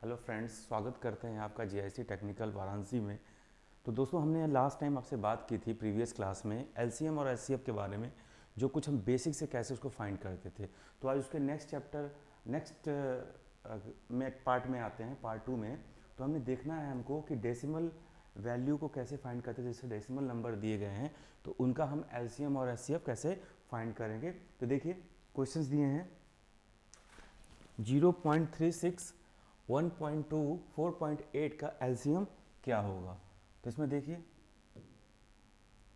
Hello friends, स्वागत करते हैं आपका जीआईसी टेक्निकल वाराणसी में। तो दोस्तों, हमने लास्ट टाइम आपसे बात की थी प्रीवियस क्लास में एलसीएम और एचसीएफ के बारे में, जो कुछ हम बेसिक से कैसे उसको फाइंड करते थे। तो आज उसके नेक्स्ट में पार्ट में आते हैं, पार्ट 2 में। तो हमने देखना है हमको कि डेसिमल वैल्यू को कैसे फाइंड करते हैं। जैसे डेसिमल नंबर दिए गए हैं तो उनका हम एलसीएम और एचसीएफ कैसे फाइंड करेंगे। तो देखिए, क्वेश्चंस दिए हैं 0.36, 1.2, 4.8 का एलसीएम क्या होगा। तो इसमें देखिए,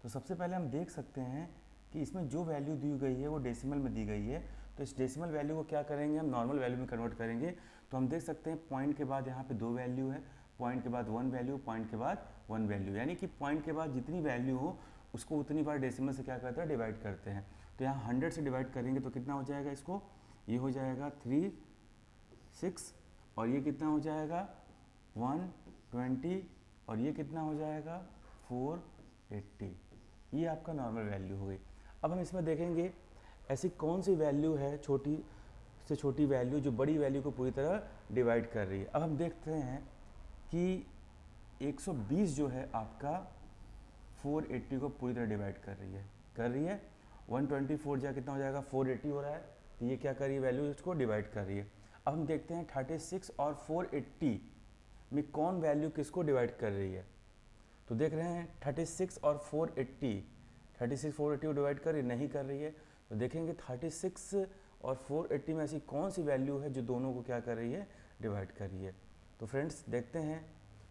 तो सबसे पहले हम देख सकते हैं कि इसमें जो वैल्यू दी गई है वो डेसिमल में दी गई है। तो इस डेसिमल वैल्यू को क्या करेंगे, हम नॉर्मल वैल्यू में कन्वर्ट करेंगे। तो हम देख सकते हैं पॉइंट के बाद यहाँ पे 2 वैल्यू है, पॉइंट के बाद 1 वैल्यू, पॉइंट के बाद 1 वैल्यू, यानी कि पॉइंट के बाद जितनी वैल्यू हो उसको उतनी बार डेसिमल से क्या करते हैं, डिवाइड करते हैं। तो यहाँ 100 से डिवाइड करेंगे तो कितना हो जाएगा, इसको ये हो जाएगा 3, 6, और ये कितना हो जाएगा 120, और ये कितना हो जाएगा 480। ये आपका नॉर्मल वैल्यू हो गई। अब हम इसमें देखेंगे ऐसी कौन सी वैल्यू है, छोटी से छोटी वैल्यू, जो बड़ी वैल्यू को पूरी तरह डिवाइड कर रही है। अब हम देखते हैं कि 120 जो है आपका 480 को पूरी तरह डिवाइड कर रही है। 124 जा कितना हो जाएगा, 480 हो रहा है। तो ये क्या कर रही है, वैल्यू इसको डिवाइड कर रही है। अब हम देखते हैं 36 और 480 में कौन वैल्यू किसको डिवाइड कर रही है। तो देख रहे हैं 36 और 480, 36 480 को डिवाइड कर रही नहीं कर रही है। तो देखेंगे 36 और 480 में ऐसी कौन सी वैल्यू है जो दोनों को क्या कर रही है, डिवाइड कर रही है। तो फ्रेंड्स देखते हैं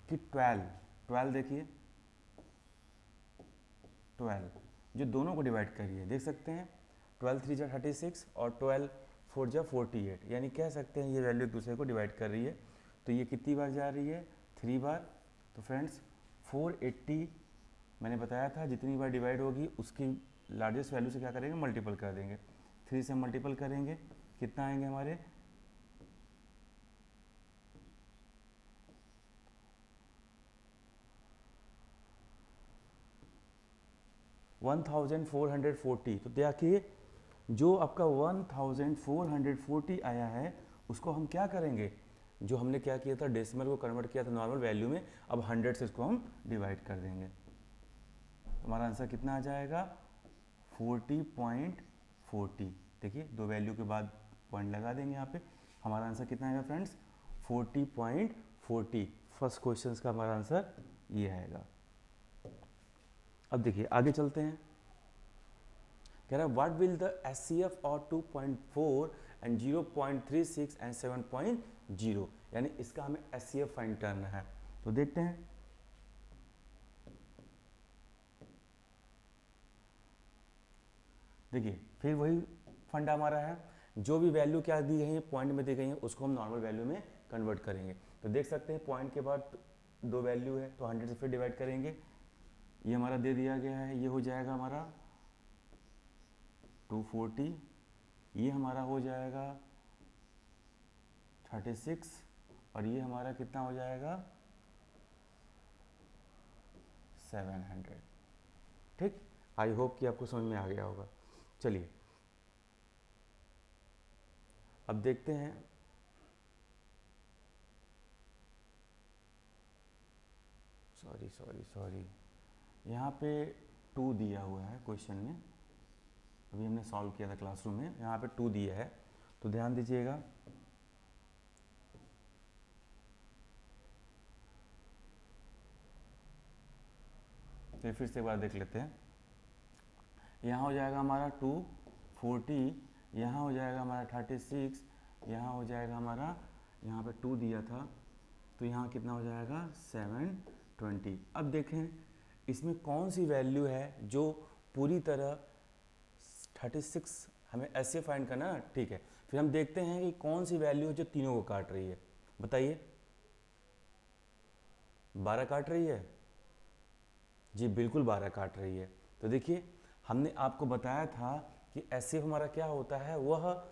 कि 12 देखिए, 12 जो दोनों को डिवाइड कर रही है, देख सकते हैं 12 3 जा 36 और 12 4 जा 48, यानी कह सकते हैं ये वैल्यू एक दूसरे को डिवाइड कर रही है। तो ये कितनी बार जा रही है, 3 बार। तो फ्रेंड्स 480 मैंने बताया था जितनी बार डिवाइड होगी उसकी लार्जेस्ट वैल्यू से क्या करेंगे, मल्टीपल कर देंगे। 3 से मल्टीपल करेंगे, कितना आएंगे हमारे 1440। तो देखिए, जो आपका 1440 आया है उसको हम क्या करेंगे, जो हमने क्या किया था, डेसिमल को कन्वर्ट किया था नॉर्मल वैल्यू में, अब 100 से इसको हम डिवाइड कर देंगे। तो हमारा आंसर कितना आ जाएगा, 40.40। देखिए, दो वैल्यू के बाद पॉइंट लगा देंगे यहाँ पे। हमारा आंसर कितना आएगा फ्रेंड्स, 40.40। फर्स्ट क्वेश्चन का हमारा आंसर ये आएगा। अब देखिए आगे चलते हैं। कह रहा है व्हाट विल द एचसीएफ और 2.4 एंड 0.36 एंड 7.0, यानी इसका हमें एचसीएफ फाइंड करना है। तो देखते हैं, देखिए फिर वही फंडा हमारा है, जो भी वैल्यू क्या दी गई है पॉइंट में दी गई है उसको हम नॉर्मल वैल्यू में कन्वर्ट करेंगे। तो देख सकते हैं पॉइंट के बाद 2 वैल्यू है तो 100 से फिर डिवाइड करेंगे। ये हमारा दे दिया गया है, ये हो जाएगा हमारा 240, ये हमारा हो जाएगा 36, और ये हमारा कितना हो जाएगा 700। ठीक, आई होप कि आपको समझ में आ गया होगा। चलिए अब देखते हैं, सॉरी यहाँ पे 2 दिया हुआ है क्वेश्चन में, अभी हमने सॉल्व किया था क्लासरूम में, यहाँ पे 2 दिया है। तो ध्यान दीजिएगा, तो फिर से एक बार देख लेते हैं। यहाँ हो जाएगा हमारा 240, यहाँ हो जाएगा हमारा 36, यहाँ हो जाएगा हमारा, यहाँ पे 2 दिया था तो यहाँ कितना हो जाएगा 720। अब देखें इसमें कौन सी वैल्यू है जो पूरी तरह 36, हमें ऐसे फाइंड करना, ठीक है। फिर हम देखते हैं कि कौन सी वैल्यू है जो तीनों को काट रही है। बताइए, 12 काट रही है जी, बिल्कुल 12 काट रही है। तो देखिए, हमने आपको बताया था कि ऐसे हमारा क्या होता है, वह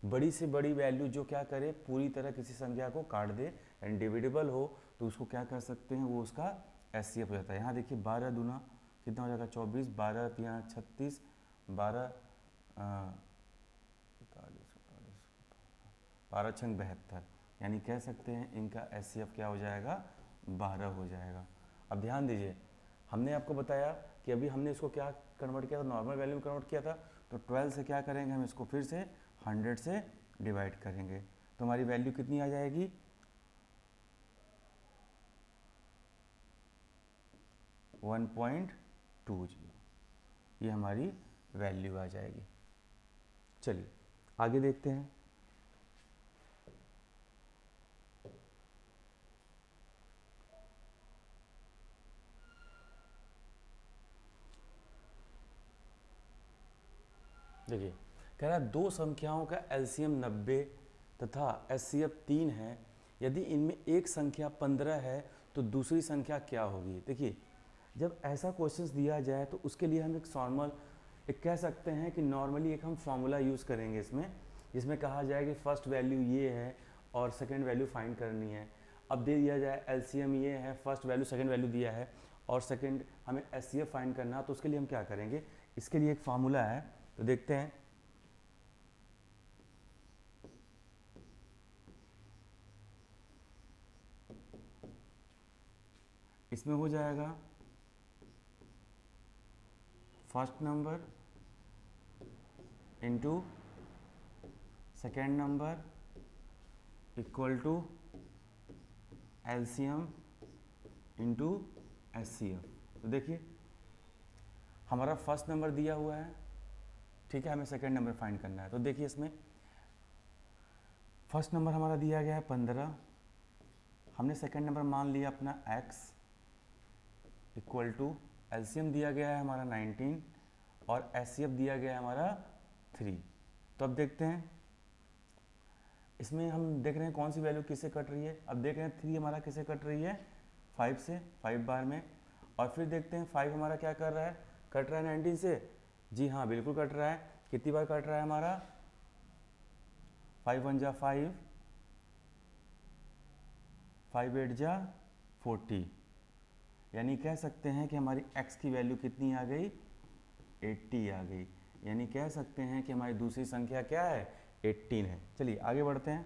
बड़ी से बड़ी वैल्यू जो क्या करे, पूरी तरह किसी संख्या को काट दे, एंड डिविडेबल हो तो उसको क्या कर सकते हैं, वो उसका एचसीएफ हो जाता है। यहाँ देखिए 12 दूना कितना हो जाएगा 24, 12 तिया 36, 12 12 छंग 72, यानी कह सकते हैं इनका HCF क्या हो जाएगा, 12 हो जाएगा। अब ध्यान दीजिए, हमने आपको बताया कि अभी हमने इसको क्या कन्वर्ट किया था, नॉर्मल वैल्यू में कन्वर्ट किया था। तो 12 से क्या करेंगे, हम इसको फिर से 100 से डिवाइड करेंगे, तो हमारी वैल्यू कितनी आ जाएगी, 1.20, ये हमारी वैल्यू आ जाएगी। चलिए आगे देखते हैं। देखिए कह रहा है दो संख्याओं का LCM 90 तथा HCF 3 है, यदि इनमें एक संख्या 15 है तो दूसरी संख्या क्या होगी। देखिए जब ऐसा क्वेश्चंस दिया जाए तो उसके लिए हम एक कह सकते हैं कि नॉर्मली एक हम फॉर्मूला यूज़ करेंगे इसमें, जिसमें कहा जाए कि फर्स्ट वैल्यू ये है और सेकेंड वैल्यू फाइंड करनी है। अब दे दिया जाए LCM ये है, फर्स्ट वैल्यू सेकेंड वैल्यू दिया है और सेकेंड हमें HCF फाइंड करना, तो उसके लिए हम क्या करेंगे, इसके लिए एक फार्मूला है, तो देखते हैं। इसमें हो जाएगा first number into second number equal to LCM into HCF। तो देखिए हमारा फर्स्ट नंबर दिया हुआ है, ठीक है, हमें सेकेंड नंबर फाइंड करना है। तो देखिए इसमें फर्स्ट नंबर हमारा दिया गया है 15, हमने सेकेंड नंबर मान लिया अपना x इक्वल टू LCM दिया गया है हमारा 19 और HCF दिया गया है हमारा 3। तो अब देखते हैं इसमें हम देख रहे हैं कौन सी वैल्यू किससे कट रही है। अब देख रहे हैं 3 हमारा किससे कट रही है, 5 से, 5 बार में। और फिर देखते हैं 5 हमारा क्या कर रहा है, कट रहा है 19 से। जी हाँ बिल्कुल कट रहा है। कितनी बार कट रहा है हमारा, 5 1 जा 5, 5 8 जा 40, यानी कह सकते हैं कि हमारी x की वैल्यू कितनी आ गई, 80 आ गई। यानी कह सकते हैं कि हमारी दूसरी संख्या क्या है, 18 है। चलिए आगे बढ़ते हैं।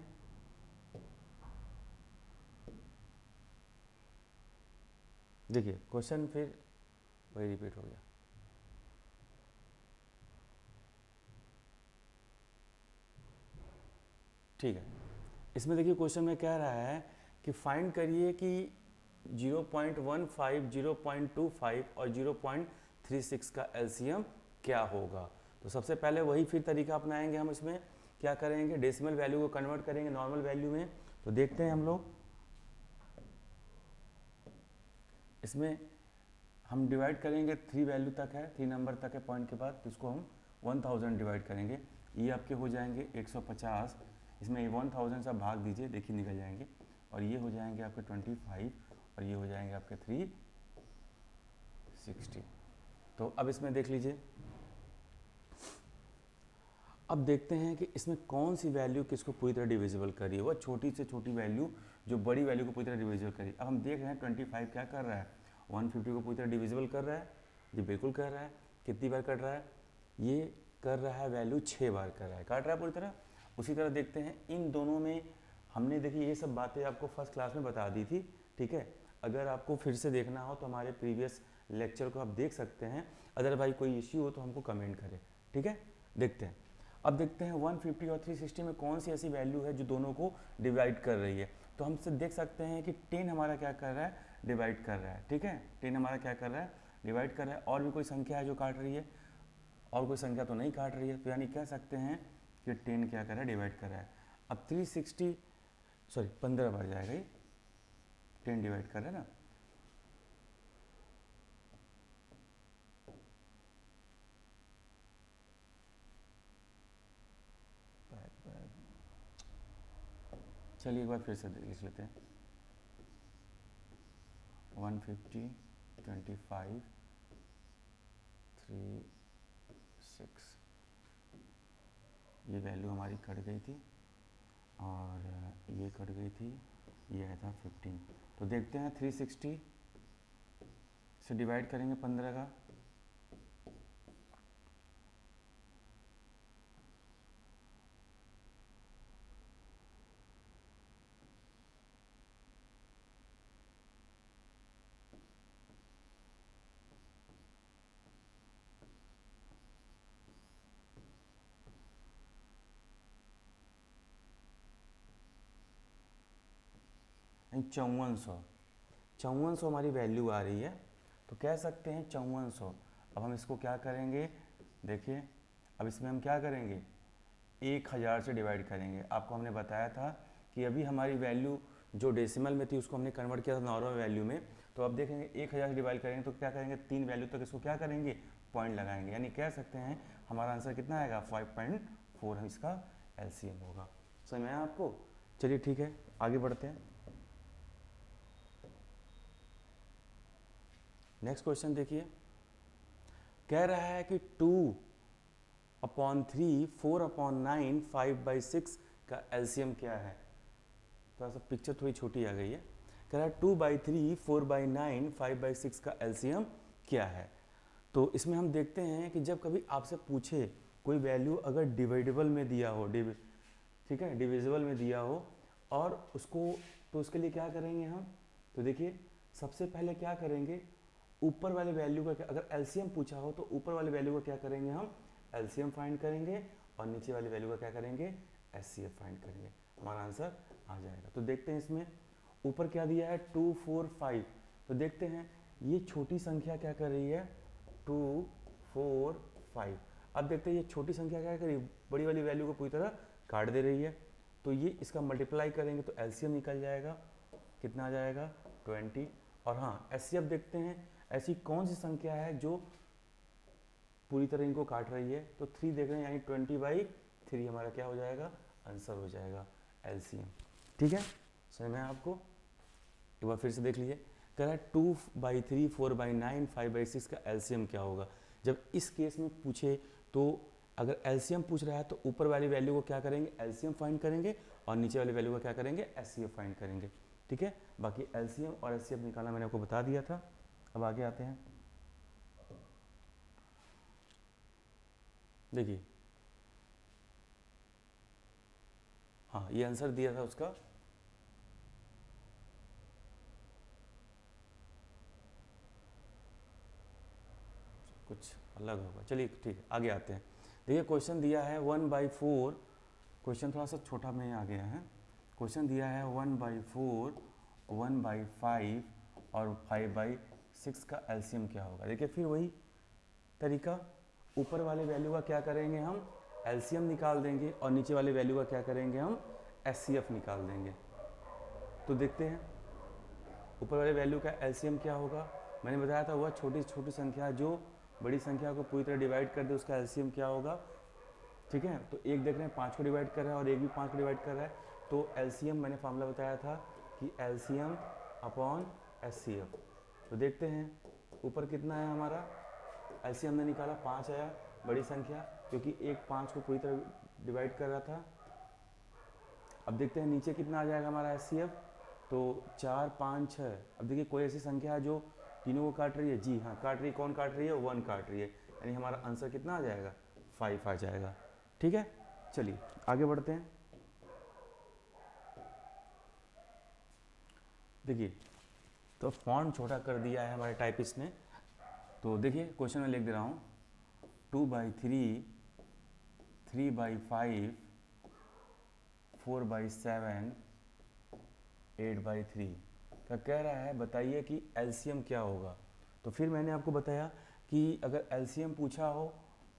देखिए क्वेश्चन फिर वही रिपीट हो गया। ठीक है, इसमें देखिए क्वेश्चन में कह रहा है कि फाइंड करिए कि 0.15, 0.25 और 0.36 का LCM क्या होगा। तो सबसे पहले वही फिर तरीका अपनाएंगे हम। इसमें क्या करेंगे, डेसिमल वैल्यू को कन्वर्ट करेंगे नॉर्मल वैल्यू में। तो देखते हैं हम लोग, इसमें हम डिवाइड करेंगे 3 वैल्यू तक है, 3 नंबर तक है पॉइंट के बाद, तो इसको हम 1000 डिवाइड करेंगे। ये आपके हो जाएंगे 150, इसमें 1000 से आप भाग दीजिए, देखिए निकल जाएंगे। और ये हो जाएंगे आपके 25 और ये हो जाएंगे आपके 360। तो अब इसमें देख लीजिए, अब देखते हैं कि इसमें कौन सी वैल्यू किसको पूरी तरह डिविजिबल करी है, वह छोटी से छोटी वैल्यू जो बड़ी वैल्यू को पूरी तरह डिविजिबल करी। अब हम देख रहे हैं 25 क्या कर रहा है, 150 को पूरी तरह डिविजिबल कर रहा है। जी बिल्कुल कर रहा है। कितनी बार कर रहा है, ये कर रहा है वैल्यू 6 बार कर रहा है, काट रहा है पूरी तरह। उसी तरह देखते हैं इन दोनों में, हमने देखिए ये सब बातें आपको फर्स्ट क्लास में बता दी थी, ठीक है। अगर आपको फिर से देखना हो तो हमारे प्रीवियस लेक्चर को आप देख सकते हैं। अदर भाई कोई इश्यू हो तो हमको कमेंट करें, ठीक है। देखते हैं, अब देखते हैं 150 और 360 में कौन सी ऐसी वैल्यू है जो दोनों को डिवाइड कर रही है। तो हमसे देख सकते हैं कि 10 हमारा क्या कर रहा है, डिवाइड कर रहा है, ठीक है। 10 हमारा क्या कर रहा है, डिवाइड कर रहा है। और भी कोई संख्या है जो काट रही है, और कोई संख्या तो नहीं काट रही है, तो यानी कह सकते हैं कि 10 क्या कर रहा है, डिवाइड कर रहा है। अब 15 बार जाएगा, ये 10 डिवाइड कर रहा है ना। चलिए एक बार फिर से लिख लेते हैं, 150, 25, 3 6, ये वैल्यू हमारी कट गई थी और ये कट गई थी, ये आया था 15। तो देखते हैं 360 से डिवाइड करेंगे 15 का, 5400, 5400 हमारी वैल्यू आ रही है, तो कह सकते हैं 5400। अब हम इसको क्या करेंगे, देखिए अब इसमें हम क्या करेंगे, 1000 से डिवाइड करेंगे। आपको हमने बताया था कि अभी हमारी वैल्यू जो डेसिमल में थी उसको हमने कन्वर्ट किया था नॉर्मल वैल्यू में, तो अब देखेंगे 1000 से डिवाइड करेंगे तो क्या करेंगे, 3 वैल्यू तक इसको क्या करेंगे, पॉइंट लगाएंगे, यानी कह सकते हैं हमारा आंसर कितना आएगा, 5.4 इसका एलसीएम होगा। समझ में आया आपको? चलिए ठीक है, आगे बढ़ते हैं। नेक्स्ट क्वेश्चन देखिए, कह रहा है कि 2/3, 4/9, 5/6 का एलसीएम क्या है। थोड़ा सा पिक्चर थोड़ी छोटी आ गई है। कह रहा है 2/3, 4/9, 5/6 का एलसीएम क्या है। तो इसमें हम देखते हैं कि जब कभी आपसे पूछे कोई वैल्यू अगर डिवाइडेबल में दिया हो, ठीक है, डिविजिबल में दिया हो और उसको, तो उसके लिए क्या करेंगे हम, तो देखिए सबसे पहले क्या करेंगे, ऊपर वाले वैल्यू का, अगर एलसीएम पूछा हो तो ऊपर वाले वैल्यू का क्या करेंगे, हम एलसीएम फाइंड करेंगे और नीचे वाली वैल्यू का क्या करेंगे, एचसीएफ फाइंड करेंगे, हमारा आंसर आ जाएगा। तो देखते हैं इसमें ऊपर क्या दिया है, 2, 4, 5, तो देखते हैं ये छोटी संख्या क्या कर रही है, 2, 4, 5। अब देखते हैं ये छोटी संख्या क्या कर रही है, बड़ी वाली वैल्यू को पूरी तरह काट दे रही है, तो ये इसका मल्टीप्लाई करेंगे तो एलसीएम निकल जाएगा, कितना आ जाएगा, 20। और हाँ, एचसीएफ देखते हैं ऐसी कौन सी संख्या है जो पूरी तरह इनको काट रही है, तो 3 देख रहे हैं, यानी 20/3 हमारा क्या हो जाएगा, आंसर हो जाएगा एलसीएम। ठीक है, समझ में आपको? एक बार फिर से देख लीजिए, कह रहा है 2/3, 4/9, 5/6 का एलसीएम क्या होगा। जब इस केस में पूछे तो अगर एलसीएम पूछ रहा है तो ऊपर वाली वैल्यू को क्या करेंगे, एलसीएम फाइंड करेंगे और नीचे वाली वैल्यू को क्या करेंगे, एचसीएफ फाइंड करेंगे। ठीक है, बाकी एलसीएम और एचसीएफ निकालना मैंने आपको बता दिया था। अब आगे आते हैं, देखिए हाँ ये आंसर दिया था उसका, कुछ अलग होगा, चलिए ठीक है, आगे आते हैं। देखिए क्वेश्चन दिया है 1/4, क्वेश्चन थोड़ा सा छोटा में आ गया है। क्वेश्चन दिया है 1/4, 1/5 और 5/6 का एलसीएम क्या होगा। देखिए फिर वही तरीका, ऊपर वाले वैल्यू का क्या करेंगे, हम एलसीएम निकाल देंगे और नीचे वाले वैल्यू का क्या करेंगे, हम एचसीएफ निकाल देंगे। तो देखते हैं ऊपर वाले वैल्यू का एलसीएम क्या होगा। मैंने बताया था वह छोटी छोटी संख्या जो बड़ी संख्या को पूरी तरह डिवाइड कर दे, उसका एलसीएम क्या होगा। ठीक है, तो एक देख रहे हैं 5 को डिवाइड कर रहा है और एक भी 5 को डिवाइड कर रहा है, तो एलसीएम मैंने फार्मूला बताया था कि एलसीएम अपॉन एचसीएफ। तो देखते हैं ऊपर कितना है हमारा, एलसीएम ने निकाला 5 आया, बड़ी संख्या क्योंकि एक 5 को पूरी तरह डिवाइड कर रहा था। अब देखते हैं नीचे कितना आ जाएगा हमारा एचसीएफ, तो 4, 5, 6। अब देखिए कोई ऐसी संख्या है जो तीनों को काट रही है, जी हाँ काट रही है, कौन काट रही है, 1 काट रही है, यानी हमारा आंसर कितना आ जाएगा, 5 आ जाएगा। ठीक है, चलिए आगे बढ़ते हैं। देखिए तो फॉन्ट छोटा कर दिया है हमारे टाइपिस्ट ने, तो देखिए क्वेश्चन में लिख दे रहा हूँ 2/3, 3/5, 4/7, 8/3 का कह रहा है बताइए कि एलसीएम क्या होगा। तो फिर मैंने आपको बताया कि अगर एलसीएम पूछा हो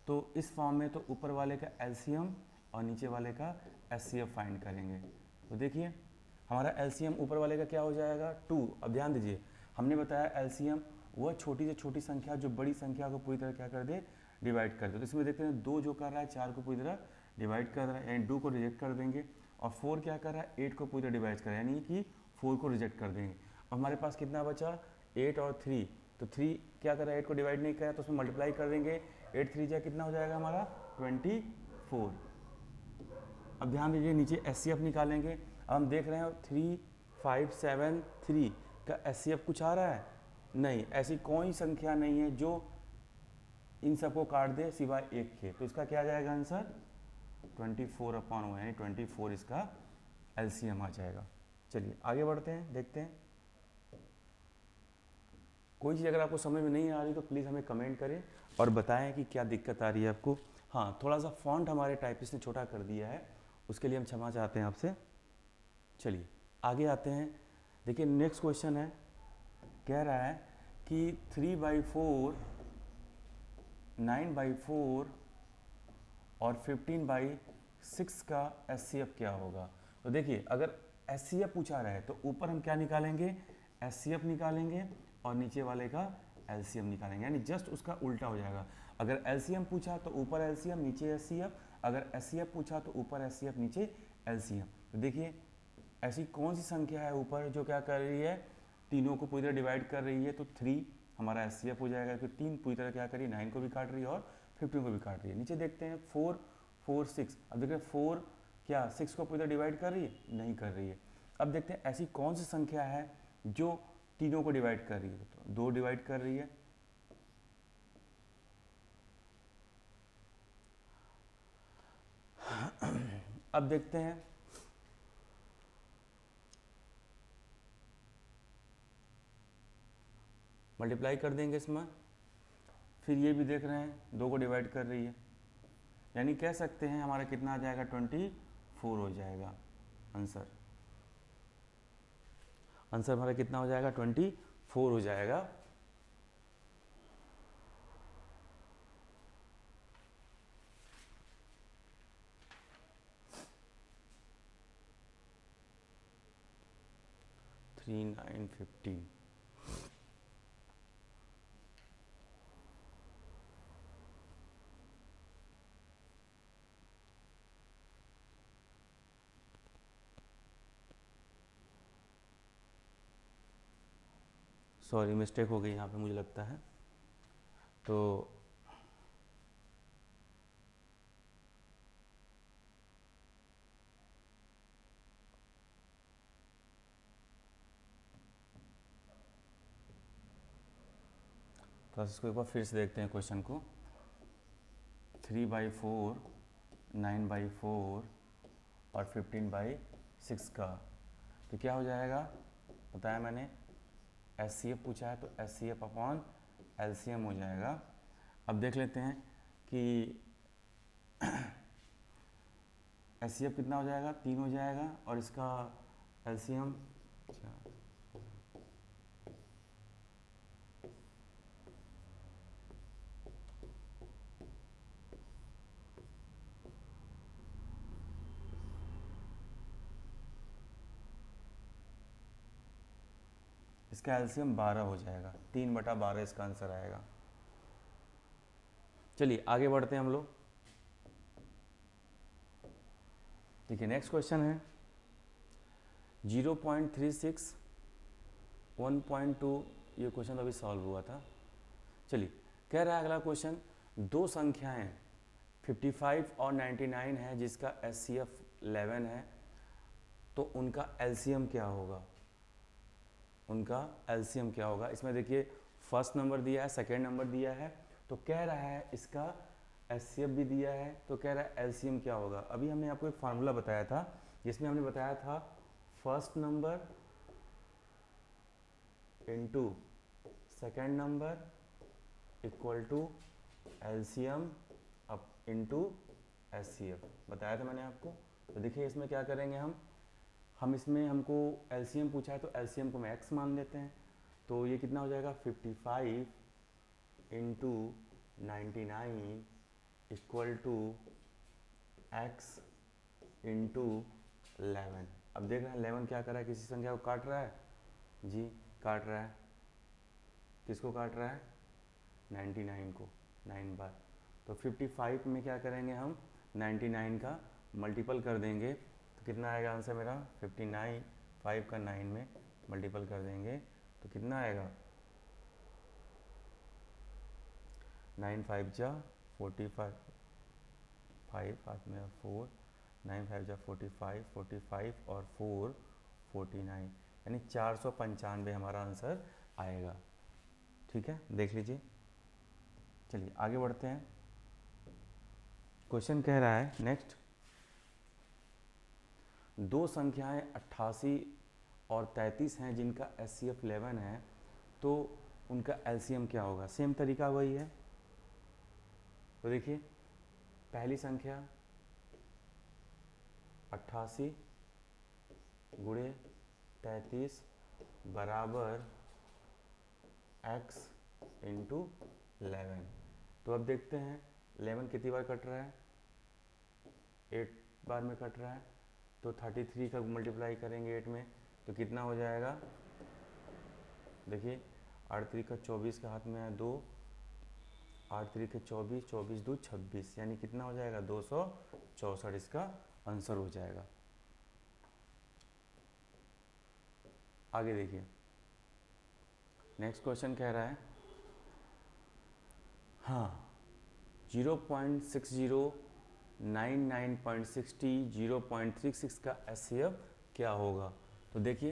तो इस फॉर्म में तो ऊपर वाले का एलसीएम और नीचे वाले का एचसीएफ फाइंड करेंगे। तो देखिए हमारा एलसीएम ऊपर वाले का क्या हो जाएगा, 2। अब ध्यान दीजिए हमने बताया एलसीएम वह छोटी से छोटी संख्या जो बड़ी संख्या को पूरी तरह क्या कर दे, डिवाइड कर दे। तो इसमें देखते हैं 2 जो कर रहा है 4 को पूरी तरह डिवाइड कर रहा है, यानी 2 को रिजेक्ट कर देंगे, और 4 क्या कर रहा है, 8 को पूरी तरह डिवाइड कर रहा है, यानी कि 4 को रिजेक्ट कर देंगे। अब हमारे पास कितना बचा, 8 और 3, तो 3 क्या कर रहा है, 8 को डिवाइड नहीं कर रहा है, तो उसमें मल्टीप्लाई कर देंगे, 8 3 जा कितना हो जाएगा हमारा 24। अब ध्यान दीजिए नीचे एचसीएफ निकालेंगे। अब हम देख रहे हैं 3, 5, 7, 3 का एचसीएफ कुछ आ रहा है, नहीं, ऐसी कोई संख्या नहीं है जो इन सबको काट दे सिवाय एक के, तो इसका क्या आ जाएगा आंसर, 24/1, यानी 24 इसका एलसीएम आ जाएगा। चलिए आगे बढ़ते हैं, देखते हैं। कोई चीज़ अगर आपको समझ में नहीं आ रही तो प्लीज़ हमें कमेंट करें और बताएं कि क्या दिक्कत आ रही है आपको। हाँ थोड़ा सा फॉन्ट हमारे टाइपिस्ट ने छोटा कर दिया है, उसके लिए हम क्षमा चाहते हैं आपसे। चलिए आगे आते हैं। देखिए नेक्स्ट क्वेश्चन है, कह रहा है कि 3/4, 9/4 और 15/6 का SCF क्या होगा। तो देखिए अगर SCF पूछा रहा है तो ऊपर हम क्या निकालेंगे, SCF निकालेंगे और नीचे वाले का LCM निकालेंगे, यानी जस्ट उसका उल्टा हो जाएगा। अगर LCM पूछा तो ऊपर LCM नीचे SCF, अगर SCF पूछा तो ऊपर SCF नीचे LCM। तो देखिए ऐसी कौन सी संख्या है ऊपर जो क्या कर रही है, तीनों को पूरी तरह डिवाइड कर रही है। तो 3 हमारा SCF हो जाएगा, क्योंकि 3 पूरी तरह क्या करी, 9 को भी काट रही है और 15 को भी काट रही है। नीचे देखते हैं 4, 4, 6। अब देखते हैं 4 क्या 6 को पूरी तरह डिवाइड कर रही है, नहीं कर रही है। अब देखते हैं ऐसी कौन सी संख्या है जो तीनों को डिवाइड कर रही है। तो 2 डिवाइड कर रही है। अब देखते हैं मल्टीप्लाई कर देंगे इसमें, फिर ये भी देख रहे हैं 2 को डिवाइड कर रही है, यानी कह सकते हैं हमारा कितना आ जाएगा, 24 हो जाएगा आंसर। आंसर हमारा कितना हो जाएगा, 24 हो जाएगा। थ्री 9 15। सॉरी मिस्टेक हो गई यहाँ पे मुझे लगता है। तो इसको एक बार फिर से देखते हैं क्वेश्चन को। 3/4, 9/4 और 15/6 का तो क्या हो जाएगा, बताया मैंने SCF पूछा है तो SCF अपॉन LCM हो जाएगा। अब देख लेते हैं कि SCF कितना हो जाएगा, 3 हो जाएगा और इसका LCM इसका LCM 12 हो जाएगा, 3/12 इसका आंसर आएगा। चलिए आगे बढ़ते हैं हम लोग। ठीक है, नेक्स्ट क्वेश्चन है 0.36, 1.2। ये क्वेश्चन अभी सॉल्व हुआ था। चलिए कह रहा है अगला क्वेश्चन, दो संख्याएं 55 और 99 है जिसका SCF 11 है, तो उनका LCM क्या होगा, उनका LCM क्या होगा। इसमें देखिए फर्स्ट नंबर दिया है, सेकेंड नंबर दिया है, तो कह रहा है इसका SCF भी दिया है, तो कह रहा है LCM क्या होगा। अभी हमने आपको एक फार्मूला बताया था जिसमें हमने बताया था first number into second number equal to LCM up into SCF, बताया था मैंने आपको। तो देखिए इसमें क्या करेंगे हम इसमें हमको LCM पूछा है तो LCM को मैं x मान लेते हैं। तो ये कितना हो जाएगा, 55 into 99 equal to x into 11। अब देख रहे हैं 11 क्या कर रहा है, किसी संख्या को काट रहा है जी, काट रहा है। किसको काट रहा है, 99 को 9 बार। तो 55 में क्या करेंगे हम, 99 का मल्टीपल कर देंगे तो कितना आएगा आंसर मेरा, 59। 5 का 9 में मल्टीपल कर देंगे तो कितना आएगा, 9 5 जा 45, 5 हाथ में 4, 9 5 जा 45, 45 और 4 49, यानी 495 हमारा आंसर आएगा। ठीक है, देख लीजिए। चलिए आगे बढ़ते हैं। क्वेश्चन कह रहा है नेक्स्ट, दो संख्याएं 88 और 33 हैं जिनका SCF 11 है, तो उनका LCM क्या होगा। सेम तरीका वही है। तो देखिए पहली संख्या 88 गुणे 33 बराबर x इंटू 11। तो अब देखते हैं 11 कितनी बार कट रहा है, 8 बार में कट रहा है। तो 33 का मल्टीप्लाई करेंगे 8 में तो कितना हो जाएगा, देखिए 8 3 का 24 का हाथ में है 2, 8 3 के 24, 24 2 26, यानी कितना हो जाएगा 264 इसका आंसर हो जाएगा। आगे देखिए नेक्स्ट क्वेश्चन कह रहा है, हाँ 0.60 99.60 0.36 का एचसीएफ क्या होगा। तो देखिए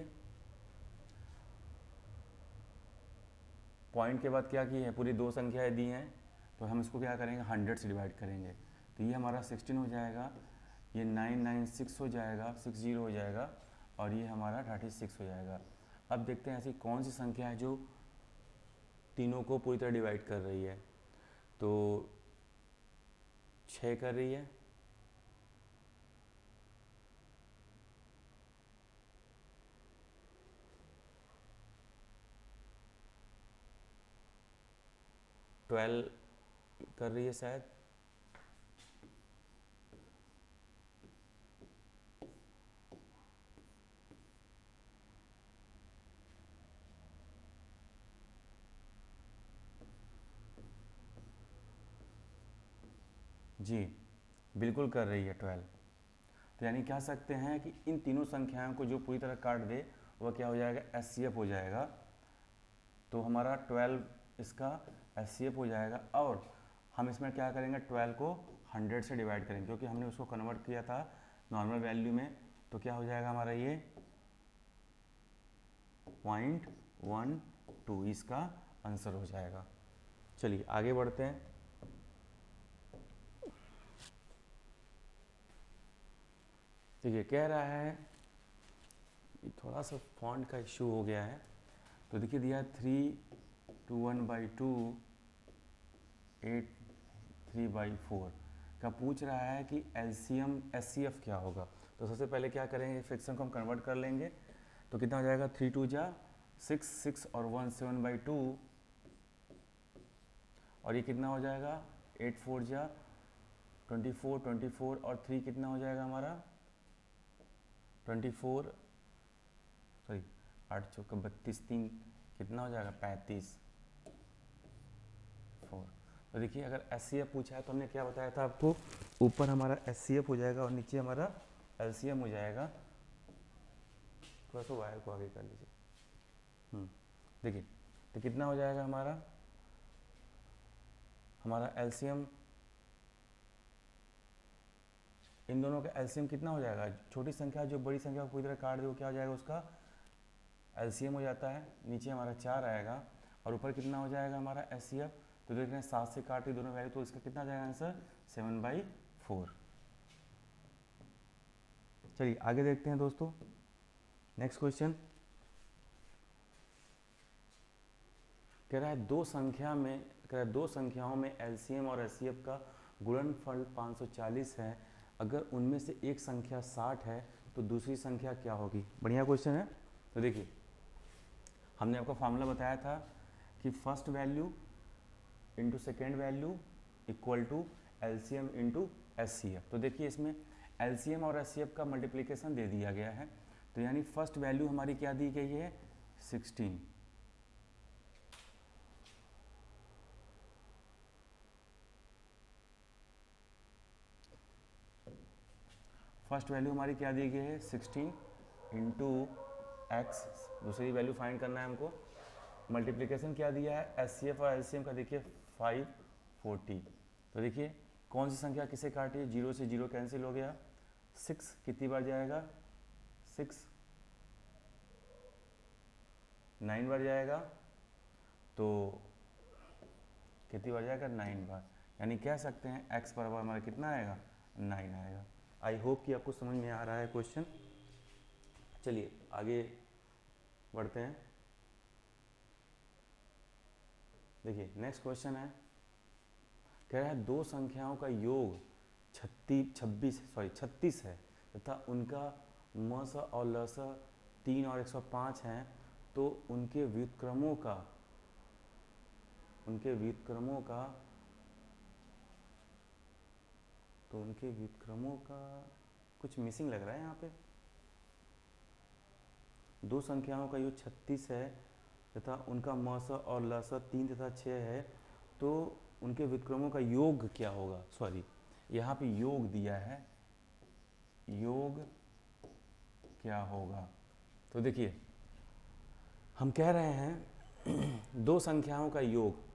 पॉइंट के बाद क्या की है, पूरी दो संख्याएं दी हैं तो हम इसको क्या करेंगे 100 से डिवाइड करेंगे। तो ये हमारा 16 हो जाएगा, ये 996 हो जाएगा, 60 हो जाएगा और ये हमारा 36 हो जाएगा। अब देखते हैं ऐसी कौन सी संख्या है जो तीनों को पूरी तरह डिवाइड कर रही है। तो 6 कर रही है, ट्वेल्व कर रही है शायद, जी बिल्कुल कर रही है 12। तो यानी कह सकते हैं कि इन तीनों संख्याओं को जो पूरी तरह काट दे वह क्या हो जाएगा, एचसीएफ हो जाएगा। तो हमारा 12 इसका एचसीएफ हो जाएगा और हम इसमें क्या करेंगे 12 को 100 से डिवाइड करेंगे क्योंकि हमने उसको कन्वर्ट किया था नॉर्मल वैल्यू में। तो क्या हो जाएगा हमारा ये 0.12 इसका आंसर हो जाएगा। चलिए आगे बढ़ते हैं। देखिए कह रहा है, थोड़ा सा फॉन्ट का इशू हो गया है। तो देखिए दिया 3/2 8 3/4 का पूछ रहा है कि एलसीएम एचसीएफ क्या होगा। तो सबसे पहले क्या करेंगे, फ्रैक्शन को हम कन्वर्ट कर लेंगे। तो कितना हो जाएगा 3 2 जा 6 6 और 1 7/2 और ये कितना हो जाएगा 8 4 जा 24 24 और 3 कितना हो जाएगा हमारा 24, सॉरी 8 चौका 32 3 कितना हो जाएगा 35 4। तो देखिए अगर एचसीएफ पूछा है तो हमने क्या बताया था आपको, ऊपर हमारा एचसीएफ हो जाएगा और नीचे हमारा एलसीएम हो जाएगा। थोड़ा सा वायर को आगे कर लीजिए। देखिए तो कितना हो जाएगा हमारा एलसीएम, इन दोनों का एलसीएम कितना हो जाएगा, छोटी संख्या जो बड़ी संख्या को पूरी तरह काट दे वो क्या हो जाएगा, उसका एलसीएम हो जाता है। नीचे हमारा 4 आएगा और ऊपर कितना हो जाएगा हमारा एचसीएफ। तो देख रहे हैं 7 से काट दी दोनों वैल्यू तो इसका कितना जाएगा आंसर 7/4। चलिए आगे देखते हैं दोस्तों नेक्स्ट क्वेश्चन। कह रहा है दो संख्याओं में एलसीएम और एचसीएफ का गुणनफल 540 है, अगर उनमें से एक संख्या 60 है तो दूसरी संख्या क्या होगी। बढ़िया क्वेश्चन है। तो देखिए हमने आपको फॉर्मूला बताया था कि first value into second value equal to LCM into HCF. तो देखिए इसमें एलसीएम और एचसीएफ का मल्टीप्लिकेशन दे दिया गया है। तो यानी फर्स्ट वैल्यू हमारी क्या दी गई है 16, फर्स्ट वैल्यू हमारी क्या दी गई है 16 इंटू एक्स, दूसरी वैल्यू फाइंड करना है हमको। मल्टीप्लिकेशन क्या दिया है एचसीएफ और एलसीएम का, देखिए 540। तो देखिए कौन सी संख्या किसे काटी है, 0 से 0 कैंसिल हो गया, 6 कितनी बार जाएगा 6 9 बार जाएगा, तो कितनी बार जाएगा 9 बार, यानी कह सकते हैं x बराबर हमारा कितना आएगा 9 आएगा। आई होप कि आपको समझ में आ रहा है क्वेश्चन। चलिए आगे बढ़ते हैं। देखिए नेक्स्ट क्वेश्चन है, कह रहा है दो संख्याओं का योग 36 है तथा उनका मस और लस 3 और 105 हैं, तो उनके व्युत्क्रमों का उनके व्युत्क्रमों का तो उनके व्युत्क्रमों का कुछ मिसिंग लग रहा है यहाँ पे। दो संख्याओं का योग 36 है तथा उनका मस और लस 3 तथा 6 है, तो उनके व्युत्क्रमों का योग क्या होगा। सॉरी, यहाँ पे योग दिया है, योग क्या होगा। तो देखिए हम कह रहे हैं दो संख्याओं का योग।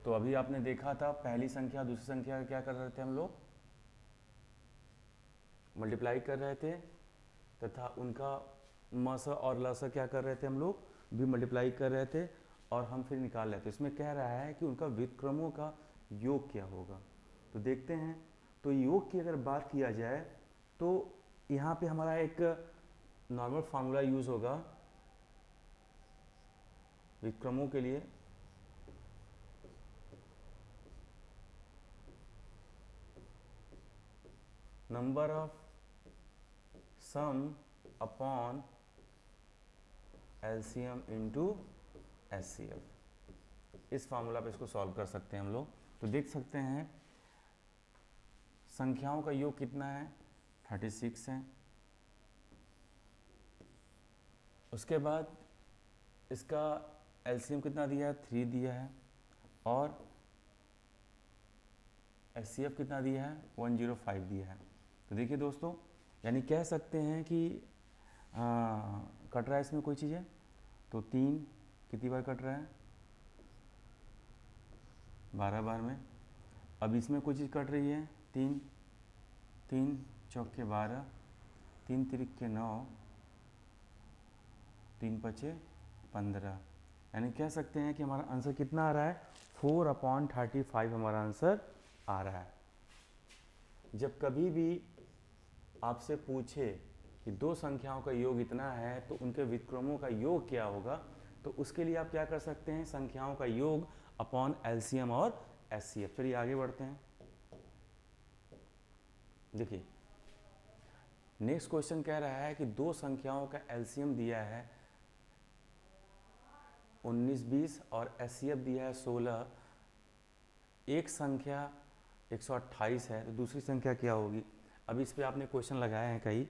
तो अभी आपने देखा था पहली संख्या दूसरी संख्या का क्या कर रहे थे हम लोग, मल्टीप्लाई कर रहे थे, तथा उनका मस और लस क्या कर रहे थे हम लोग, भी मल्टीप्लाई कर रहे थे, और हम फिर निकाल रहे थे। इसमें कह रहा है कि उनका व्युत्क्रमों का योग क्या होगा। तो देखते हैं। तो योग की अगर बात किया जाए तो यहाँ पे हमारा एक नॉर्मल फार्मूला यूज होगा व्युत्क्रमों के लिए। Number of some upon LCM into HCF. इस फार्मूला पे इसको सॉल्व कर सकते हैं हम लोग। तो देख सकते हैं संख्याओं का योग कितना है, 36 है। उसके बाद इसका एलसीएम कितना दिया है, 3 दिया है, और एचसीएफ कितना दिया है, 105 दिया है। तो देखिए दोस्तों, यानी कह सकते हैं कि कट रहा है इसमें कोई चीज़ है, तो 3 कितनी बार कट रहा है, 12 बार में। अब इसमें कोई चीज़ कट रही है, 3 3 चौके 12, 3 तिरिक 9, 3 पचे 15। यानी कह सकते हैं कि हमारा आंसर कितना आ रहा है, 4/35 हमारा आंसर आ रहा है। जब कभी भी आपसे पूछे कि दो संख्याओं का योग इतना है तो उनके व्युत्क्रमों का योग क्या होगा, तो उसके लिए आप क्या कर सकते हैं, संख्याओं का योग अपॉन एलसीएम और एचसीएफ। चलिए आगे बढ़ते हैं। देखिए नेक्स्ट क्वेश्चन कह रहा है कि दो संख्याओं का एलसीएम दिया है 19-20 और एचसीएफ दिया है 16। एक संख्या 128 है तो दूसरी संख्या क्या होगी। अभी इस पे आपने क्वेश्चन लगाए हैं कई,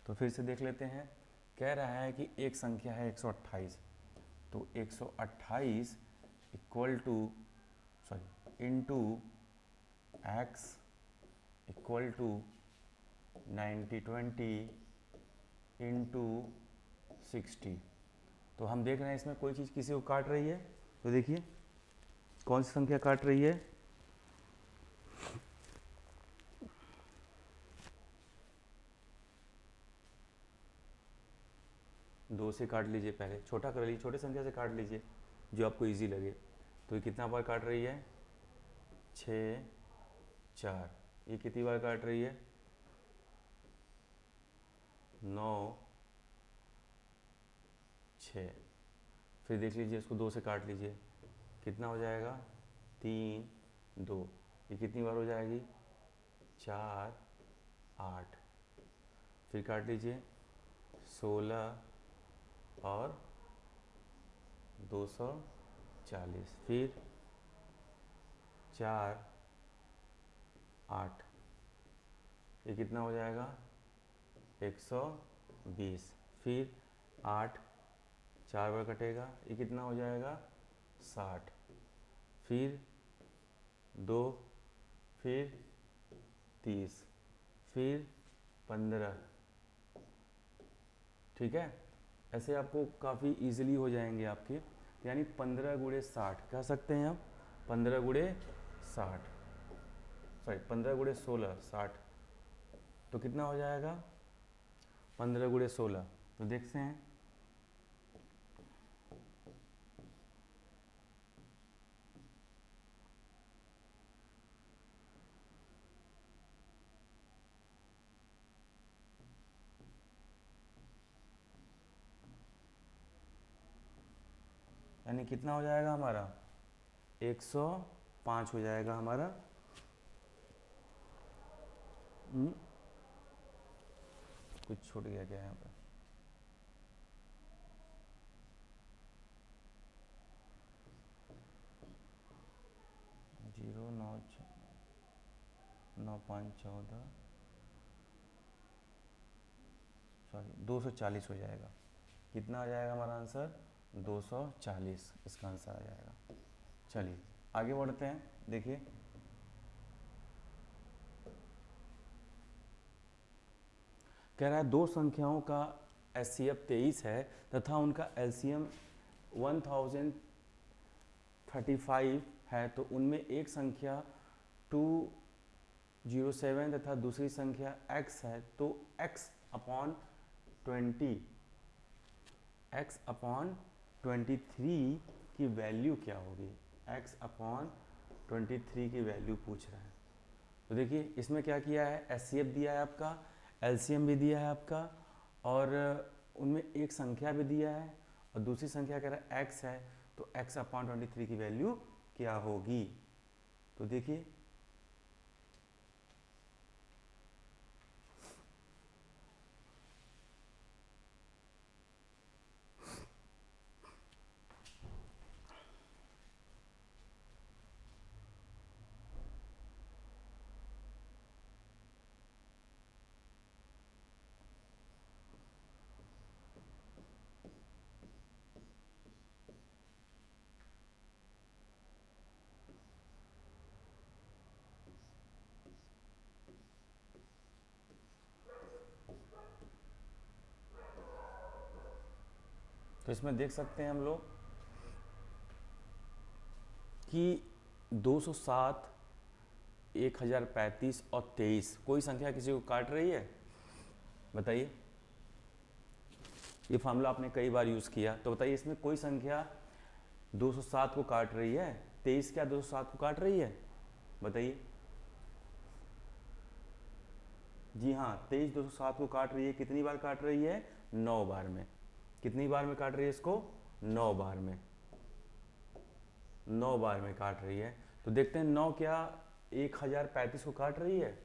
तो फिर से देख लेते हैं। कह रहा है कि एक संख्या है 128, तो 128 equal to into x equal to 90-20 into 60। तो हम देख रहे हैं इसमें कोई चीज़ किसी को काट रही है, तो देखिए कौन सी संख्या काट रही है, 2 से काट लीजिए, पहले छोटा कर लीजिए, छोटे संख्या से काट लीजिए जो आपको इजी लगे। तो ये कितना बार काट रही है, 6 4। ये कितनी बार काट रही है, 9 6। फिर देख लीजिए इसको 2 से काट लीजिए, कितना हो जाएगा, 3 2। ये कितनी बार हो जाएगी, 4 8। फिर काट लीजिए 16 और 240। फिर 4 8। ये कितना हो जाएगा, 120। फिर 8 4 बार कटेगा, ये कितना हो जाएगा, 60। फिर 2, फिर 30, फिर 15। ठीक है, ऐसे आपको काफ़ी इजीली हो जाएंगे आपके। यानी 15 गुणे 60 कह सकते हैं आप, 15 गुणे 60, सॉरी 15 गुणे 16 60। तो कितना हो जाएगा, 15 गुणे 16। तो देखते हैं, यानी कितना हो जाएगा हमारा, 105 हो जाएगा हमारा। कुछ छूट गया क्या यहाँ पर, 9×5 = 14, सॉरी 240 हो जाएगा। कितना आ जाएगा हमारा आंसर? 240 इसका आंसर आ जाएगा। चलिए आगे बढ़ते हैं। देखिए कह रहा है दो संख्याओं का HCF 23 है तथा उनका LCM 1035 है, तो उनमें एक संख्या 207 तथा दूसरी संख्या x है, तो x/23 की वैल्यू क्या होगी? x/23 की वैल्यू पूछ रहा है। तो देखिए इसमें क्या किया है, HCF दिया है आपका, LCM भी दिया है आपका, और उनमें एक संख्या भी दिया है और दूसरी संख्या कह रहा है x है, तो x/23 की वैल्यू क्या होगी? तो देखिए तो इसमें देख सकते हैं हम लोग कि 207, 1035 और 23 कोई संख्या किसी को काट रही है? बताइए, ये फार्मूला आपने कई बार यूज़ किया, तो बताइए इसमें कोई संख्या 207 को काट रही है? 23 क्या 207 को काट रही है? बताइए। जी हाँ, 23 207 को काट रही है। कितनी बार काट रही है? 9 बार में। कितनी बार में काट रही है इसको? 9 बार में। 9 बार में काट रही है। तो देखते हैं 9 क्या 1035 को काट रही है?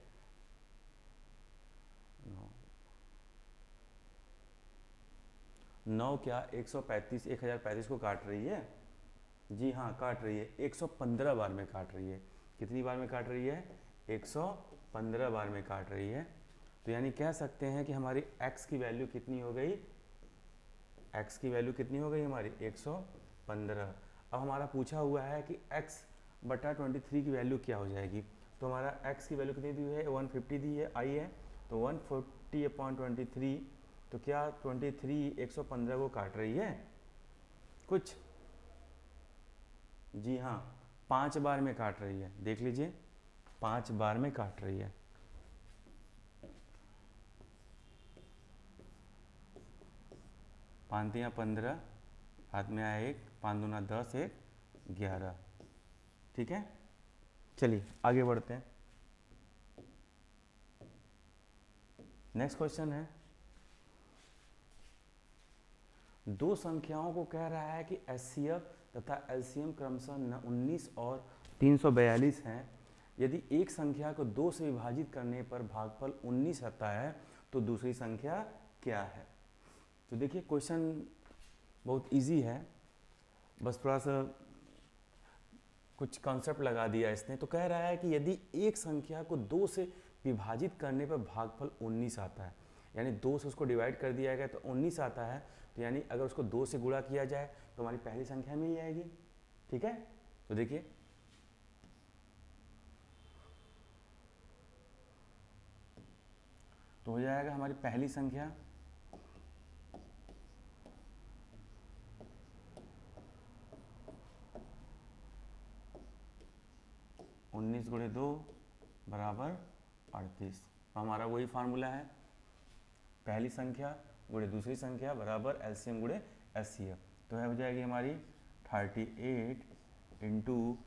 9 क्या 1035 को काट रही है? जी हाँ, काट रही है। 115 बार में काट रही है। कितनी बार में काट रही है? 115 बार में काट रही है। तो यानी कह सकते हैं कि हमारी x की वैल्यू कितनी हो गई? x की वैल्यू कितनी हो गई हमारी? 115। अब हमारा पूछा हुआ है कि x/23 की वैल्यू क्या हो जाएगी। तो हमारा x की वैल्यू कितनी दी हुई है? 150 दी है, आई है। तो 140/23, तो क्या 23 115 को काट रही है कुछ? जी हाँ, 5 बार में काट रही है। देख लीजिए, 5 बार में काट रही है। पाँच 15, हाथ में आया 1, 5 दूना 10, 1 11। ठीक है, चलिए आगे बढ़ते हैं। नेक्स्ट क्वेश्चन है, दो संख्याओं को कह रहा है कि HCF तथा LCM क्रमशः 19 और 342 हैं। यदि एक संख्या को 2 से विभाजित करने पर भागफल 19 आता है, तो दूसरी संख्या क्या है? तो देखिए क्वेश्चन बहुत इजी है, बस थोड़ा सा कुछ कॉन्सेप्ट लगा दिया इसने। तो कह रहा है कि यदि एक संख्या को 2 से विभाजित करने पर भागफल 19 आता है, यानी 2 से उसको डिवाइड कर दिया गया तो 19 आता है, तो यानी अगर उसको 2 से गुणा किया जाए तो हमारी पहली संख्या मिल जाएगी। ठीक है, तो देखिए तो हो जाएगा हमारी पहली संख्या 19 गुणे 2 बराबर 38। हमारा वही फार्मूला है, पहली संख्या गुणे दूसरी संख्या बराबर LCM गुणे HCF। तो यह हो जाएगी हमारी 38 इंटू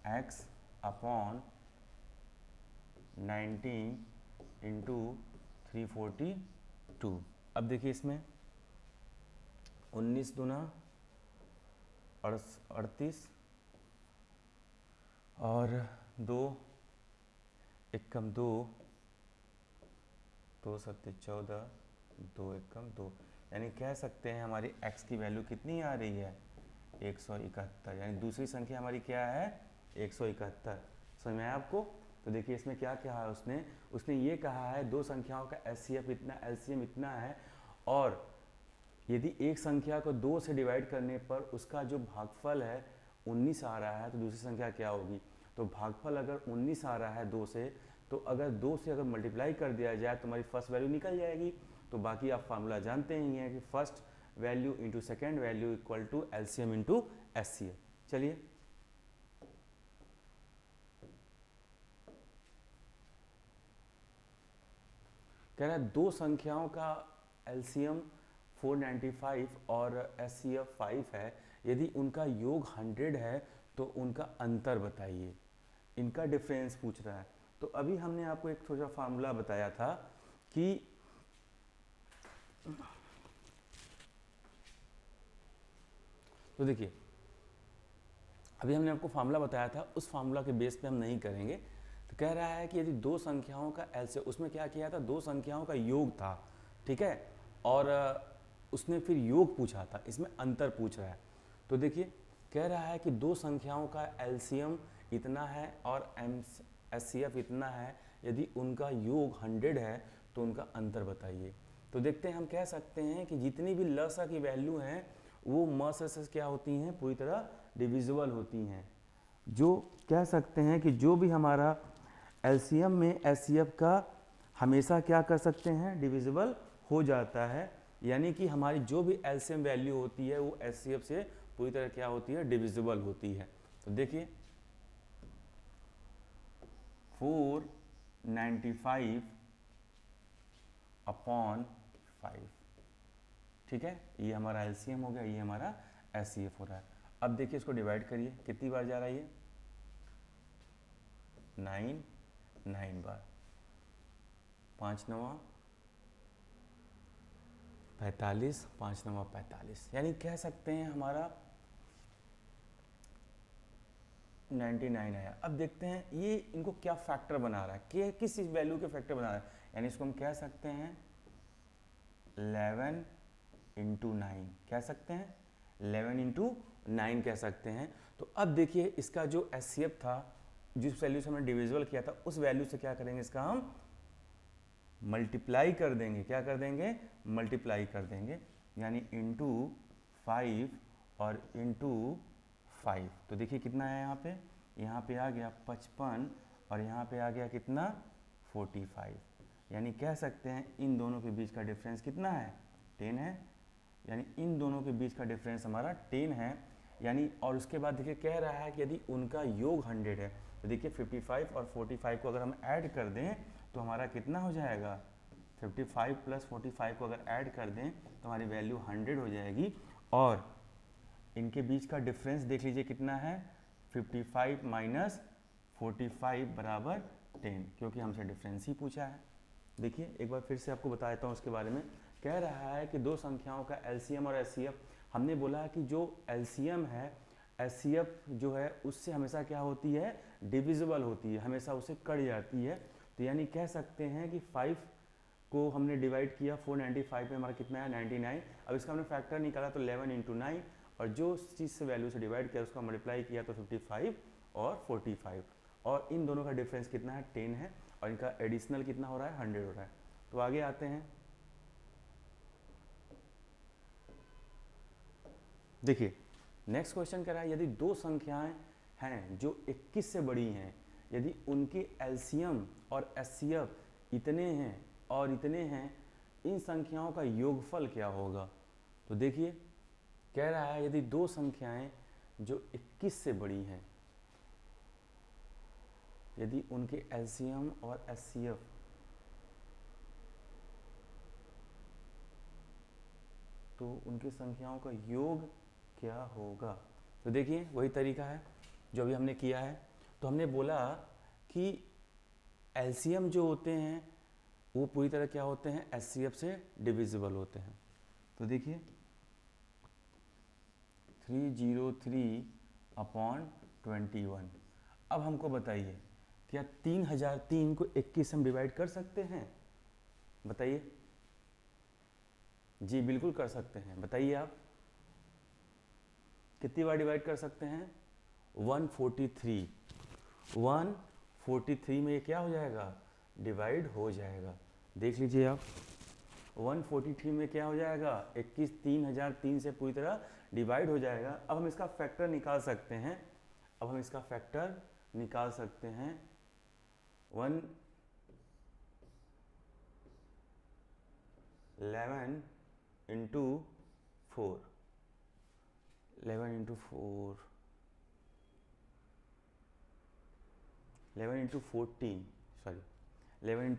एक्स अपॉन 19 इंटू 342। अब देखिए इसमें 19 दूना 38 और 2 एकम 2, 2 सत्ते 14, 2 एकम 2, यानी कह सकते हैं हमारी x की वैल्यू कितनी आ रही है? 171। यानी दूसरी संख्या हमारी क्या है? 171। समझ में आया आपको? तो देखिए इसमें क्या कहा है उसने, उसने ये कहा है दो संख्याओं का एचसीएफ इतना, एलसीएम इतना है, और यदि एक संख्या को 2 से डिवाइड करने पर उसका जो भागफल है 19 आ रहा है, तो दूसरी संख्या क्या होगी। तो भागफल अगर 19 आ रहा है 2 से, तो अगर 2 से अगर मल्टीप्लाई कर दिया जाए तो हमारी फर्स्ट वैल्यू निकल जाएगी। तो बाकी आप फार्मूला जानते ही हैं कि first value into second value equal to LCM into HCF. चलिए कह रहा है दो संख्याओं का एलसीएम 495 और एचसीएफ 5 है, यदि उनका योग 100 है तो उनका अंतर बताइए। इनका डिफरेंस पूछ रहा है। तो अभी हमने आपको एक थोड़ा फार्मूला बताया था कि तो देखिए अभी हमने आपको फार्मूला बताया था, उस फार्मूला के बेस पे हम नहीं करेंगे। तो कह रहा है कि यदि दो संख्याओं का एलसीएम, उसमें क्या किया था, दो संख्याओं का योग था, ठीक है, और उसने फिर योग पूछा था, इसमें अंतर पूछ रहा है। तो देखिए कह रहा है कि दो संख्याओं का एलसीएम इतना है और एचसीएफ इतना है, यदि उनका योग 100 है तो उनका अंतर बताइए। तो देखते हैं, हम कह सकते हैं कि जितनी भी लसा की वैल्यू हैं वो म से क्या होती हैं, पूरी तरह डिविजिबल होती हैं। जो कह सकते हैं कि जो भी हमारा एलसीएम में एचसीएफ का हमेशा क्या कर सकते हैं, डिविजिबल हो जाता है, यानी कि हमारी जो भी एलसीएम वैल्यू होती है वो एचसीएफ से पूरी तरह क्या होती है, डिविजिबल होती है। तो देखिए 495 अपॉन 5, ठीक है, ये हमारा एलसीएम हो गया, ये हमारा एचसीएफ हो रहा है। अब देखिए इसको डिवाइड करिए, कितनी बार जा रहा है ये, 9 बार, 5 9 45, 5 9 45, यानी कह सकते हैं हमारा 99 आया। अब देखते हैं ये इनको क्या फैक्टर बना रहा है, कि किस वैल्यू के फैक्टर बना रहा है, यानी इसको हम कह सकते हैं 11 इंटू 9, कह सकते हैं 11 इंटू 9 कह सकते हैं। तो अब देखिए इसका जो एचसीएफ था, जिस वैल्यू से हमने डिविजिबल किया था, उस वैल्यू से क्या करेंगे, इसका हम मल्टीप्लाई कर देंगे। क्या कर देंगे, मल्टीप्लाई कर देंगे, यानी इंटू 5 और इंटू 5। तो देखिए कितना है यहाँ पे आ गया 55 और यहाँ पे आ गया कितना, 45, यानी कह सकते हैं इन दोनों के बीच का डिफरेंस कितना है, 10 है, यानी इन दोनों के बीच का डिफरेंस हमारा 10 है। यानी और उसके बाद देखिए कह रहा है कि यदि उनका योग 100 है, तो देखिए 55 और 45 को अगर हम ऐड कर दें तो हमारा कितना हो जाएगा, 55 प्लस 45 को अगर ऐड कर दें तो हमारी वैल्यू 100 हो जाएगी। और इनके बीच का डिफरेंस देख लीजिए कितना है, 55 माइनस 45 बराबर 10, क्योंकि हमसे डिफरेंस ही पूछा है। देखिए एक बार फिर से आपको बता देता हूँ उसके बारे में। कह रहा है कि दो संख्याओं का एलसीएम और एचसीएफ, हमने बोला कि जो एलसीएम है एचसीएफ जो है उससे हमेशा क्या होती है, डिविजिबल होती है, हमेशा उसे कट जाती है। तो यानी कह सकते हैं कि 5 को हमने डिवाइड किया 495 में, हमारा कितना है 99। अब इसका हमने फैक्टर निकाला तो 11 इंटू 9, और जो चीज़ से वैल्यू से डिवाइड किया उसका मल्टीप्लाई किया तो 55 और 45, और इन दोनों का डिफरेंस कितना है, 10 है, और इनका एडिशनल कितना हो रहा है, 100 हो रहा है। तो आगे आते हैं, देखिए नेक्स्ट क्वेश्चन कह रहा है यदि दो संख्याएं हैं जो 21 से बड़ी हैं, यदि उनके एलसीएम और एचसीएफ इतने हैं और इतने हैं, इन संख्याओं का योगफल क्या होगा। तो देखिए कह रहा है यदि दो संख्याएं जो 21 से बड़ी हैं, यदि उनके एलसीएम और एचसीएफ तो उनकी संख्याओं का योग क्या होगा। तो देखिए वही तरीका है जो अभी हमने किया है। तो हमने बोला कि एलसीएम जो होते हैं वो पूरी तरह क्या होते हैं, एचसीएफ से डिविजिबल होते हैं। तो देखिए 303 अपॉन 21। अब हमको बताइए क्या 3003 को 21 से हम डिवाइड कर सकते हैं, बताइए। जी बिल्कुल कर सकते हैं, बताइए आप कितनी बार डिवाइड कर सकते हैं, 143 43 में ये क्या हो जाएगा, डिवाइड हो जाएगा। देख लीजिए आप, 143 में क्या हो जाएगा, 21 3003 से पूरी तरह डिवाइड हो जाएगा। अब हम इसका फैक्टर निकाल सकते हैं, 11 इंटू 4, 11 इंटू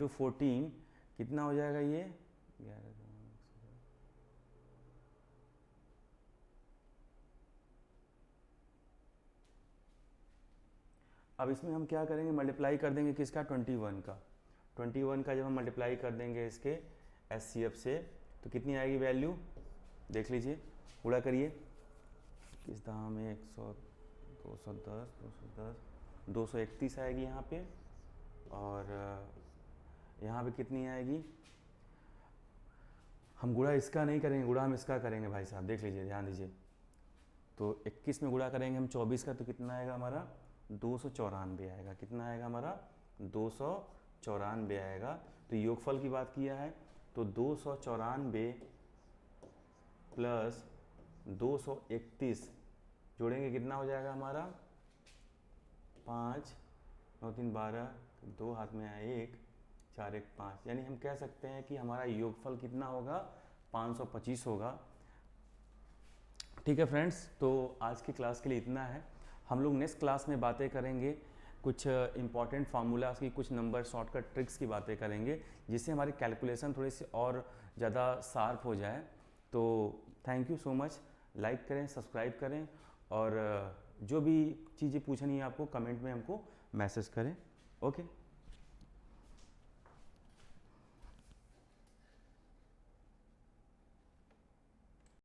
14 कितना हो जाएगा ये, 11। अब इसमें हम क्या करेंगे, मल्टीप्लाई कर देंगे किसका, 21 का। 21 का जब हम मल्टीप्लाई कर देंगे इसके HCF से तो कितनी आएगी वैल्यू, देख लीजिए, गुणा करिए, किस दाम में 100 210 231 आएगी यहाँ पे, और यहाँ पे कितनी आएगी, हम गुणा इसका नहीं करेंगे, गुणा हम इसका करेंगे भाई साहब, देख लीजिए, ध्यान दीजिए। तो 21 में गुणा करेंगे हम 24 का, तो कितना आएगा हमारा, 294 आएगा। कितना आएगा हमारा, 294 आएगा। तो योगफल की बात किया है, तो 294 प्लस 231 जोड़ेंगे, कितना हो जाएगा हमारा, 5 9 3 12, 2 हाथ में आए 1 4 1 5, यानी हम कह सकते हैं कि हमारा योगफल कितना होगा, 525 होगा। ठीक है फ्रेंड्स, तो आज की क्लास के लिए इतना है। हम लोग नेक्स्ट क्लास में बातें करेंगे कुछ इंपॉर्टेंट फार्मूलाज की, कुछ नंबर शॉर्टकट ट्रिक्स की बातें करेंगे, जिससे हमारी कैलकुलेशन थोड़ी सी और ज़्यादा शार्प हो जाए। तो thank you so much, like करें, सब्सक्राइब करें, और जो भी चीज़ें पूछनी है आपको कमेंट में हमको मैसेज करें। ओके।